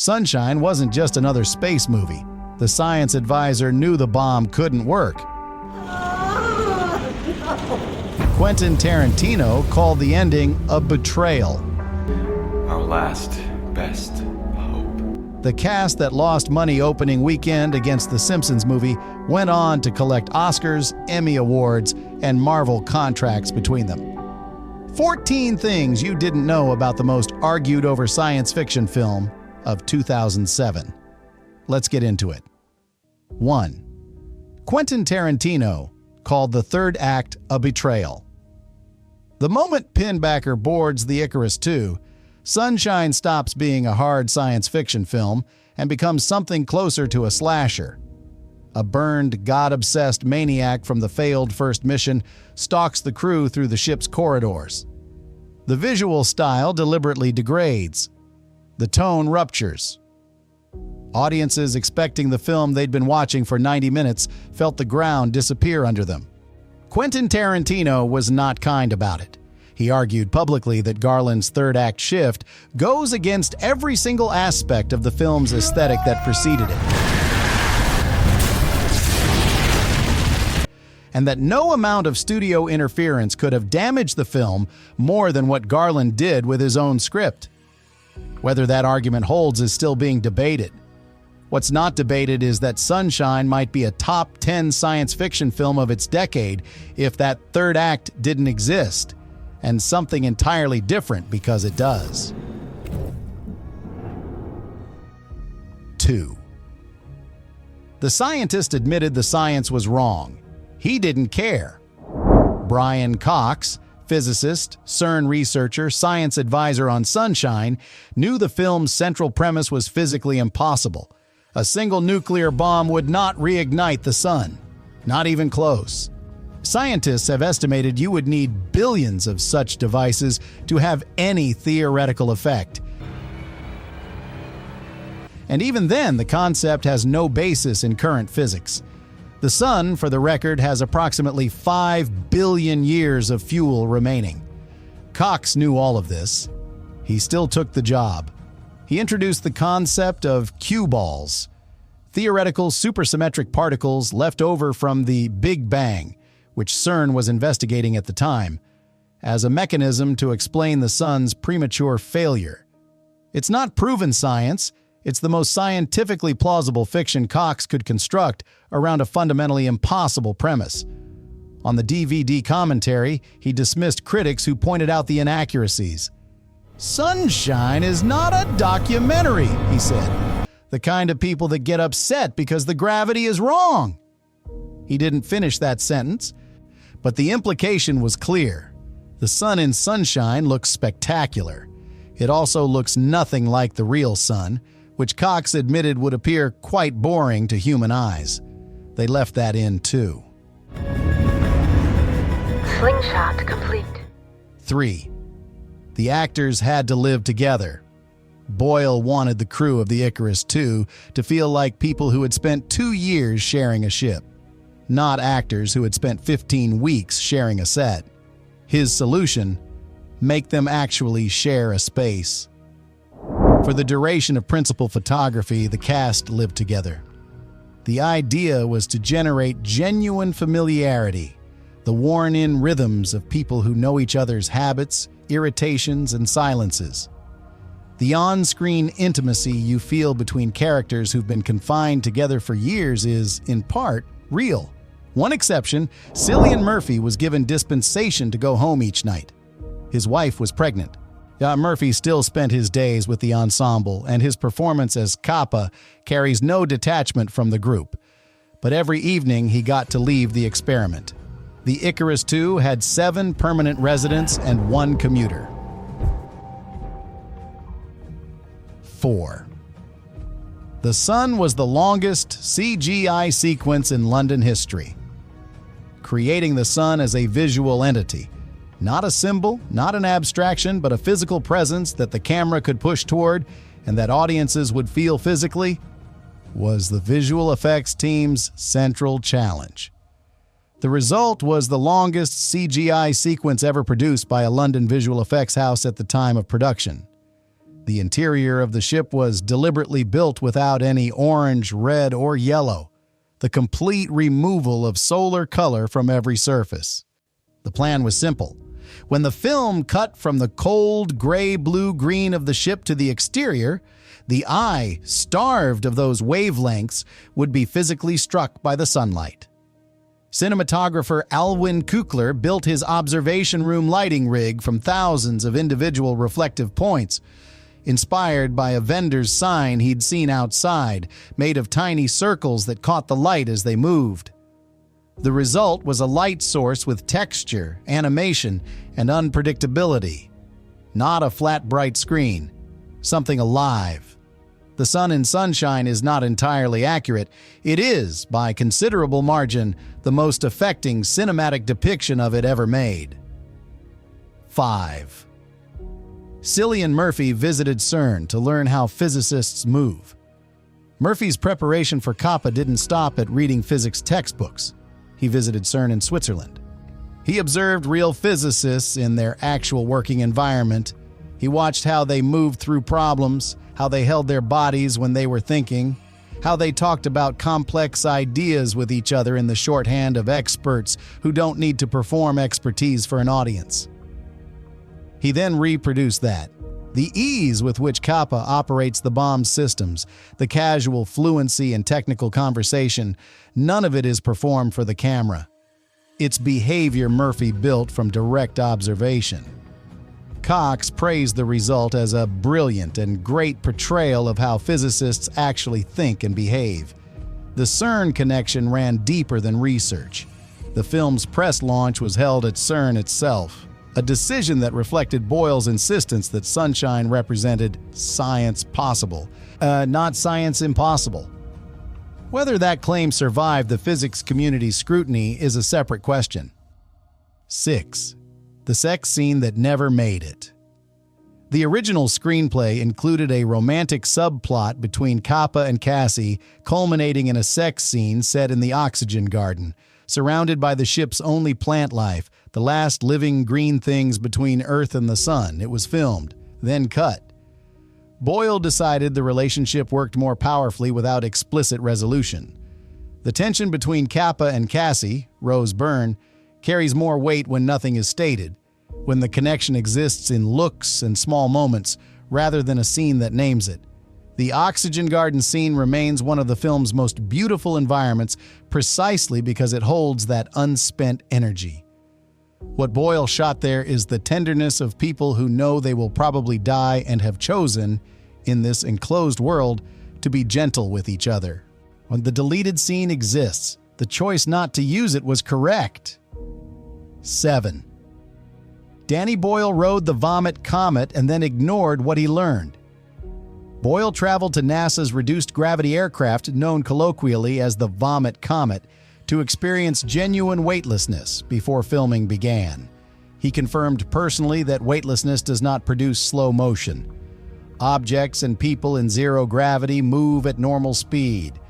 Sunshine wasn't just another space movie. The science advisor knew the bomb couldn't work. Quentin Tarantino called the ending a betrayal. Our last, best hope. The cast that lost money opening weekend against the Simpsons movie went on to collect Oscars, Emmy Awards, and Marvel contracts between them. 14 things you didn't know about the most argued over science fiction film of 2007. Let's get into it. 1. Quentin Tarantino called the third act a betrayal. The moment Pinbacker boards the Icarus II, Sunshine stops being a hard science fiction film and becomes something closer to a slasher. A burned, God-obsessed maniac from the failed first mission stalks the crew through the ship's corridors. The visual style deliberately degrades. The tone ruptures. Audiences expecting the film they'd been watching for 90 minutes felt the ground disappear under them. Quentin Tarantino was not kind about it. He argued publicly that Garland's third-act shift goes against every single aspect of the film's aesthetic that preceded it, and that no amount of studio interference could have damaged the film more than what Garland did with his own script. Whether that argument holds is still being debated. What's not debated is that Sunshine might be a top 10 science fiction film of its decade if that third act didn't exist, and something entirely different because it does. 2. The scientist admitted the science was wrong. He didn't care. Brian Cox, physicist, CERN researcher, science advisor on Sunshine, knew the film's central premise was physically impossible. A single nuclear bomb would not reignite the sun. Not even close. Scientists have estimated you would need billions of such devices to have any theoretical effect. And even then, the concept has no basis in current physics. The sun, for the record, has approximately 5 billion years of fuel remaining. Cox knew all of this. He still took the job. He introduced the concept of cue balls, theoretical supersymmetric particles left over from the Big Bang, which CERN was investigating at the time, as a mechanism to explain the sun's premature failure. It's not proven science. It's the most scientifically plausible fiction Cox could construct around a fundamentally impossible premise. On the DVD commentary, he dismissed critics who pointed out the inaccuracies. "Sunshine is not a documentary," he said. "The kind of people that get upset because the gravity is wrong." He didn't finish that sentence, but the implication was clear. The sun in Sunshine looks spectacular. It also looks nothing like the real sun, which Cox admitted would appear quite boring to human eyes. They left that in too. Slingshot complete. 3. The actors had to live together. Boyle wanted the crew of the Icarus II to feel like people who had spent 2 years sharing a ship, not actors who had spent 15 weeks sharing a set. His solution: make them actually share a space. For the duration of principal photography, the cast lived together. The idea was to generate genuine familiarity, the worn-in rhythms of people who know each other's habits, irritations, and silences. The on-screen intimacy you feel between characters who've been confined together for years is, in part, real. One exception, Cillian Murphy was given dispensation to go home each night. His wife was pregnant. Murphy still spent his days with the ensemble, and his performance as Kappa carries no detachment from the group. But every evening he got to leave the experiment. The Icarus II had 7 permanent residents and 1 commuter. 4. The sun was the longest CGI sequence in London history, creating the sun as a visual entity. Not a symbol, not an abstraction, but a physical presence that the camera could push toward and that audiences would feel physically, was the visual effects team's central challenge. The result was the longest CGI sequence ever produced by a London visual effects house at the time of production. The interior of the ship was deliberately built without any orange, red, or yellow. The complete removal of solar color from every surface. The plan was simple. When the film cut from the cold gray, blue, green of the ship to the exterior, the eye, starved of those wavelengths, would be physically struck by the sunlight. Cinematographer Alwyn Kukler built his observation room lighting rig from thousands of individual reflective points, inspired by a vendor's sign he'd seen outside, made of tiny circles that caught the light as they moved. The result was a light source with texture, animation, and unpredictability. Not a flat, bright screen. Something alive. The sun in Sunshine is not entirely accurate. It is, by considerable margin, the most affecting cinematic depiction of it ever made. 5. Cillian Murphy visited CERN to learn how physicists move. Murphy's preparation for COPPA didn't stop at reading physics textbooks. He visited CERN in Switzerland. He observed real physicists in their actual working environment. He watched how they moved through problems, how they held their bodies when they were thinking, how they talked about complex ideas with each other in the shorthand of experts who don't need to perform expertise for an audience. He then reproduced that. The ease with which COPPA operates the bomb's systems, the casual fluency and technical conversation, none of it is performed for the camera. It's behavior Murphy built from direct observation. Cox praised the result as a brilliant and great portrayal of how physicists actually think and behave. The CERN connection ran deeper than research. The film's press launch was held at CERN itself, a decision that reflected Boyle's insistence that Sunshine represented science possible, not science impossible. Whether that claim survived the physics community's scrutiny is a separate question. 6. The sex scene that never made it. The original screenplay included a romantic subplot between Kappa and Cassie, culminating in a sex scene set in the oxygen garden, surrounded by the ship's only plant life, the last living green things between Earth and the Sun. It was filmed, then cut. Boyle decided the relationship worked more powerfully without explicit resolution. The tension between Kappa and Cassie, Rose Byrne, carries more weight when nothing is stated, when the connection exists in looks and small moments, rather than a scene that names it. The oxygen garden scene remains one of the film's most beautiful environments precisely because it holds that unspent energy. What Boyle shot there is the tenderness of people who know they will probably die and have chosen, in this enclosed world, to be gentle with each other. When the deleted scene exists, the choice not to use it was correct. 7. Danny Boyle rode the Vomit Comet and then ignored what he learned. Boyle traveled to NASA's reduced gravity aircraft, known colloquially as the Vomit Comet, to experience genuine weightlessness before filming began. He confirmed personally that weightlessness does not produce slow motion. Objects and people in zero gravity move at normal speed.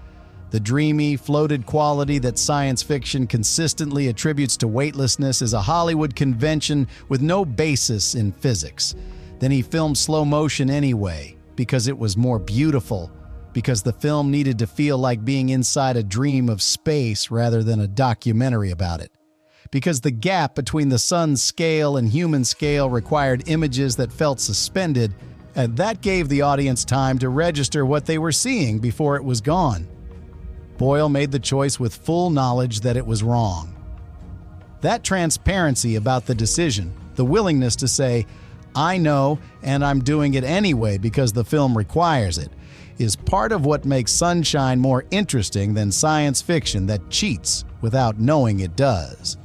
The dreamy, floated quality that science fiction consistently attributes to weightlessness is a Hollywood convention with no basis in physics. Then he filmed slow motion anyway, because it was more beautiful, because the film needed to feel like being inside a dream of space rather than a documentary about it. Because the gap between the sun's scale and human scale required images that felt suspended, and that gave the audience time to register what they were seeing before it was gone. Boyle made the choice with full knowledge that it was wrong. That transparency about the decision, the willingness to say, "I know, and I'm doing it anyway because the film requires it," is part of what makes Sunshine more interesting than science fiction that cheats without knowing it does.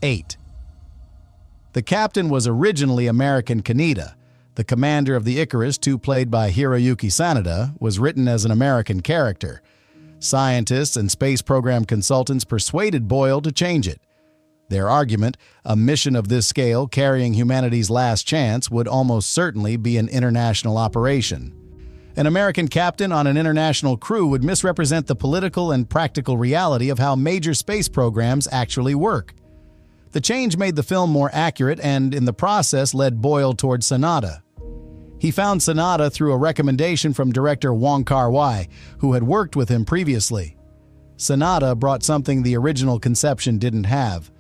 8. The captain was originally American Kaneda. The commander of the Icarus, played by Hiroyuki Sanada, was written as an American character. Scientists and space program consultants persuaded Boyle to change it. Their argument, a mission of this scale carrying humanity's last chance, would almost certainly be an international operation. An American captain on an international crew would misrepresent the political and practical reality of how major space programs actually work. The change made the film more accurate and, in the process, led Boyle toward Sanada. He found Sanada through a recommendation from director Wong Kar-wai, who had worked with him previously. Sanada brought something the original conception didn't have: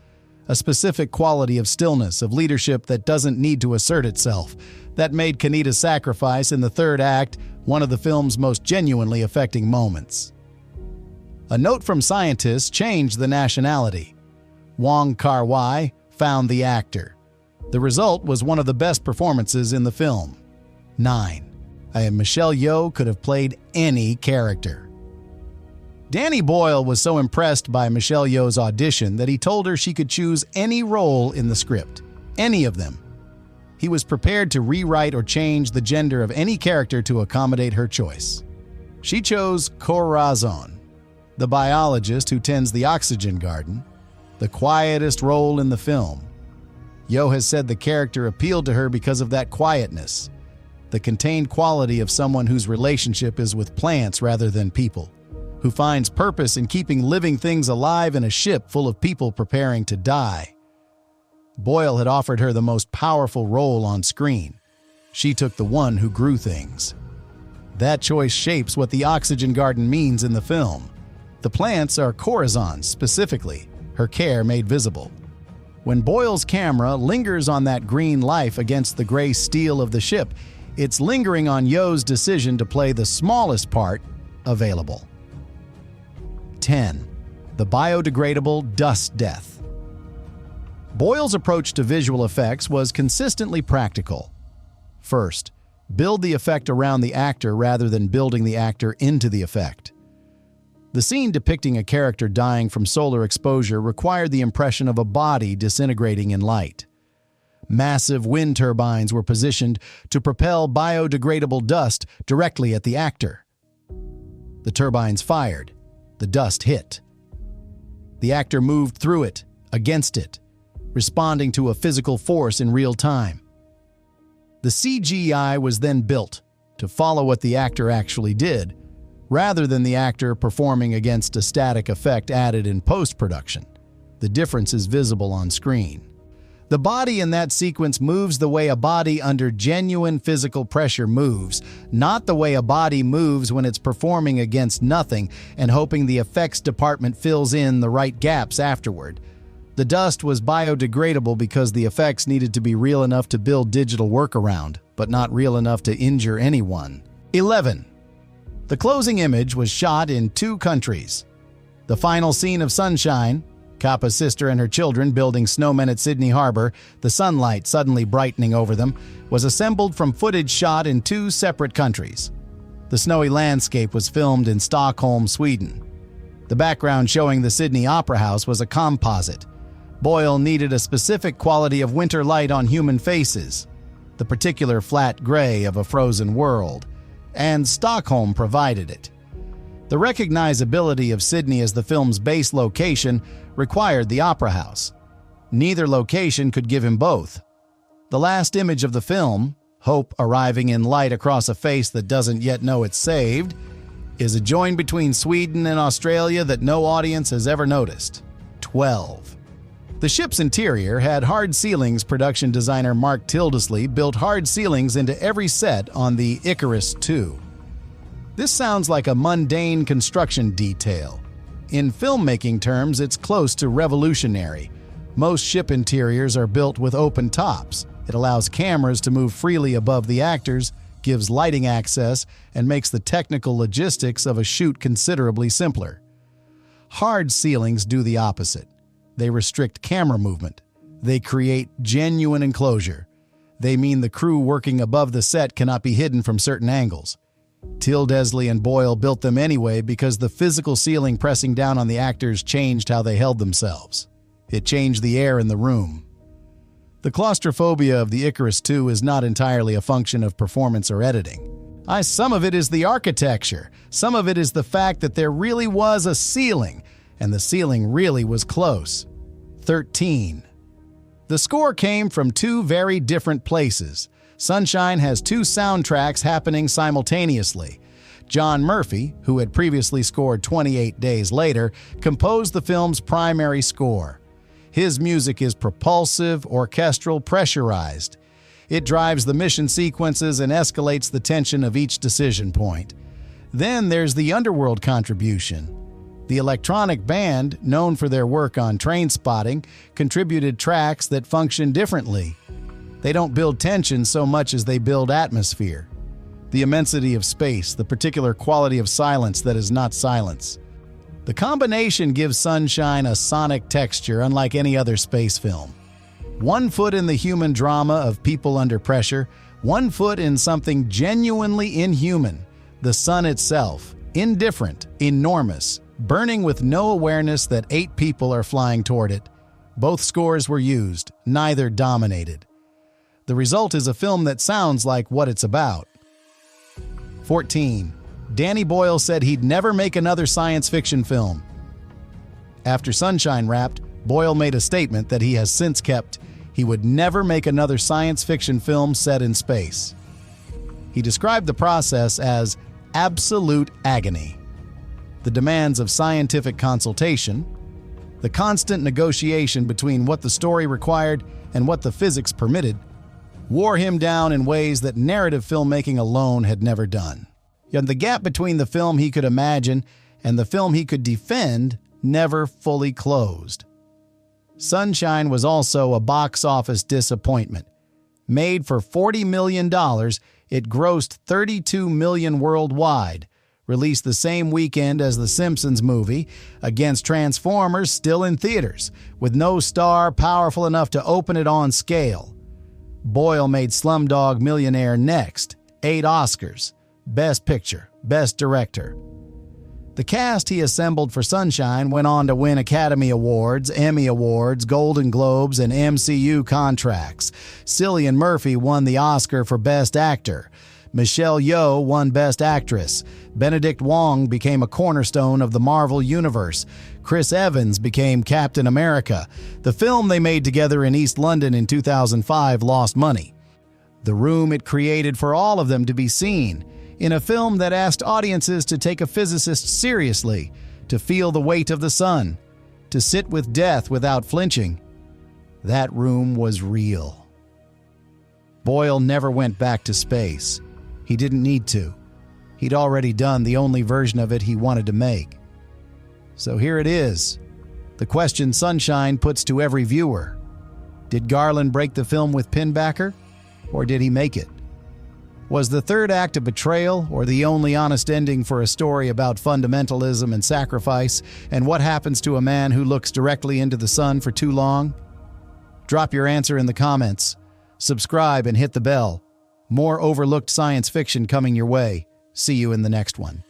a specific quality of stillness, of leadership that doesn't need to assert itself, that made Kanita's sacrifice in the third act one of the film's most genuinely affecting moments. A note from scientists changed the nationality. Wong Kar-wai found the actor. The result was one of the best performances in the film. 9. Michelle Yeoh could have played any character. Danny Boyle was so impressed by Michelle Yeoh's audition that he told her she could choose any role in the script, any of them. He was prepared to rewrite or change the gender of any character to accommodate her choice. She chose Corazon, the biologist who tends the oxygen garden, the quietest role in the film. Yeoh has said the character appealed to her because of that quietness, the contained quality of someone whose relationship is with plants rather than people, who finds purpose in keeping living things alive in a ship full of people preparing to die. Boyle had offered her the most powerful role on screen. She took the one who grew things. That choice shapes what the oxygen garden means in the film. The plants are Corazon's specifically, her care made visible. When Boyle's camera lingers on that green life against the gray steel of the ship, it's lingering on Yeoh's decision to play the smallest part available. 10. The biodegradable dust death. Boyle's approach to visual effects was consistently practical. First, build the effect around the actor rather than building the actor into the effect. The scene depicting a character dying from solar exposure required the impression of a body disintegrating in light. Massive wind turbines were positioned to propel biodegradable dust directly at the actor. The turbines fired. The dust hit. The actor moved through it, against it, responding to a physical force in real time. The CGI was then built to follow what the actor actually did, rather than the actor performing against a static effect added in post-production. The difference is visible on screen. The body in that sequence moves the way a body under genuine physical pressure moves, not the way a body moves when it's performing against nothing and hoping the effects department fills in the right gaps afterward. The dust was biodegradable because the effects needed to be real enough to build digital work around, but not real enough to injure anyone. 11. The closing image was shot in 2 countries. The final scene of Sunshine, Kappa's sister and her children building snowmen at Sydney Harbor, the sunlight suddenly brightening over them, was assembled from footage shot in 2 separate countries. The snowy landscape was filmed in Stockholm, Sweden. The background showing the Sydney Opera House was a composite. Boyle needed a specific quality of winter light on human faces, the particular flat gray of a frozen world, and Stockholm provided it. The recognizability of Sydney as the film's base location required the Opera House. Neither location could give him both. The last image of the film, hope arriving in light across a face that doesn't yet know it's saved, is a join between Sweden and Australia that no audience has ever noticed. 12. The ship's interior had hard ceilings. Production designer Mark Tildesley built hard ceilings into every set on the Icarus II. This sounds like a mundane construction detail. In filmmaking terms, it's close to revolutionary. Most ship interiors are built with open tops. It allows cameras to move freely above the actors, gives lighting access, and makes the technical logistics of a shoot considerably simpler. Hard ceilings do the opposite. They restrict camera movement. They create genuine enclosure. They mean the crew working above the set cannot be hidden from certain angles. Tildesley and Boyle built them anyway because the physical ceiling pressing down on the actors changed how they held themselves. It changed the air in the room. The claustrophobia of the Icarus II is not entirely a function of performance or editing. Some of it is the architecture. Some of it is the fact that there really was a ceiling, and the ceiling really was close. 13. The score came from 2 very different places. Sunshine has 2 soundtracks happening simultaneously. John Murphy, who had previously scored 28 Days Later, composed the film's primary score. His music is propulsive, orchestral, pressurized. It drives the mission sequences and escalates the tension of each decision point. Then there's the underworld contribution. The electronic band, known for their work on Train Spotting, contributed tracks that function differently. They don't build tension so much as they build atmosphere. The immensity of space, the particular quality of silence that is not silence. The combination gives Sunshine a sonic texture unlike any other space film. 1 foot in the human drama of people under pressure, 1 foot in something genuinely inhuman, the sun itself, indifferent, enormous, burning with no awareness that 8 people are flying toward it. Both scores were used, neither dominated. The result is a film that sounds like what it's about. 14. Danny Boyle said he'd never make another science fiction film. After Sunshine wrapped, Boyle made a statement that he has since kept. He would never make another science fiction film set in space. He described the process as absolute agony. The demands of scientific consultation, the constant negotiation between what the story required and what the physics permitted, wore him down in ways that narrative filmmaking alone had never done. Yet the gap between the film he could imagine and the film he could defend never fully closed. Sunshine was also a box office disappointment. Made for $40 million, it grossed $32 million worldwide, released the same weekend as the Simpsons movie, against Transformers still in theaters, with no star powerful enough to open it on scale. Boyle made Slumdog Millionaire next, 8 Oscars, Best Picture, Best Director. The cast he assembled for Sunshine went on to win Academy Awards, Emmy Awards, Golden Globes, and MCU contracts. Cillian Murphy won the Oscar for Best Actor. Michelle Yeoh won Best Actress. Benedict Wong became a cornerstone of the Marvel Universe. Chris Evans became Captain America. The film they made together in East London in 2005 lost money. The room it created for all of them to be seen, in a film that asked audiences to take a physicist seriously, to feel the weight of the sun, to sit with death without flinching. That room was real. Boyle never went back to space. He didn't need to. He'd already done the only version of it he wanted to make. So here it is, the question Sunshine puts to every viewer. Did Garland break the film with Pinbacker, or did he make it? Was the third act a betrayal, or the only honest ending for a story about fundamentalism and sacrifice, and what happens to a man who looks directly into the sun for too long? Drop your answer in the comments. Subscribe and hit the bell. More overlooked science fiction coming your way. See you in the next one.